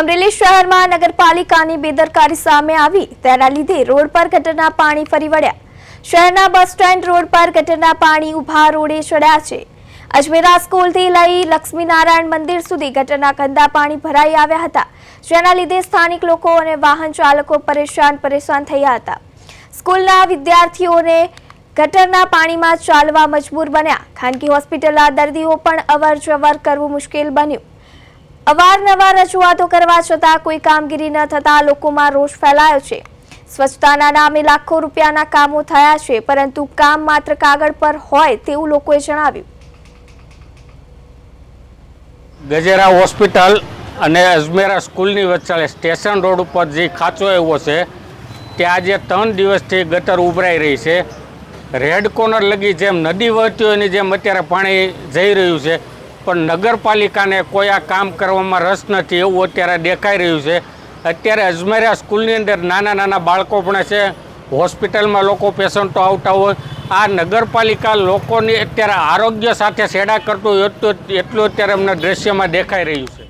અમરેલી શહેરમાં નગરપાલિકાની બેદરકારી સામે આવી તેના લીધે રોડ પર ગટરના પાણી ફરી વળ્યા। શહેરના બસ સ્ટેન્ડ રોડ પર ગટરના પાણી ઉભા રોડે ચડ્યા છે। અજમેરા સ્કૂલથી લઈ લક્ષ્મીનારાયણ મંદિર સુધી ગટરના ગંદા પાણી ભરાઈ આવ્યા હતા, જેના લીધે સ્થાનિક લોકો અને વાહન ચાલકો પરેશાન થયા હતા। સ્કૂલના વિદ્યાર્થીઓને ગટરના પાણીમાં ચાલવા મજબૂર બન્યા। ખાનગી હોસ્પિટલના દર્દીઓ પણ અવર-જવર કરવું મુશ્કેલ બન્યું। અવારનવાર રજૂઆતો કરવા છતાં કોઈ કામગીરી ન થતા લોકોમાં રોષ ફેલાયો છે। સ્વચ્છતાના નામે લાખો રૂપિયાના કામો થયા છે, પરંતુ કામ માત્ર કાગળ પર હોય તેવું લોકોએ જણાવ્યું। ગજેરા હોસ્પિટલ અને અજમેરા સ્કૂલની વચ્ચે સ્ટેશન રોડ ઉપર જે ખાંચો આવ્યો છે ત્યાં આજે 3 દિવસથી ગટર ઉભરાઈ રહી છે। રેડ કોર્નર લગી જેમ નદી વહેતી હોય એની જેમ અત્યારે પાણી જઈ રહ્યું છે, પણ નગરપાલિકાને કોઈ આ કામ કરવામાં રસ નથી એવું અત્યારે દેખાઈ રહ્યું છે। અત્યારે અજમેરા સ્કૂલની અંદર નાના બાળકો પણ છે, હોસ્પિટલમાં લોકો પેશન્ટો આવતા હોય। આ નગરપાલિકા લોકોની અત્યારે આરોગ્ય સાથે છેડા કરતું એટલું અત્યારે અમને દ્રશ્યમાં દેખાઈ રહ્યું છે।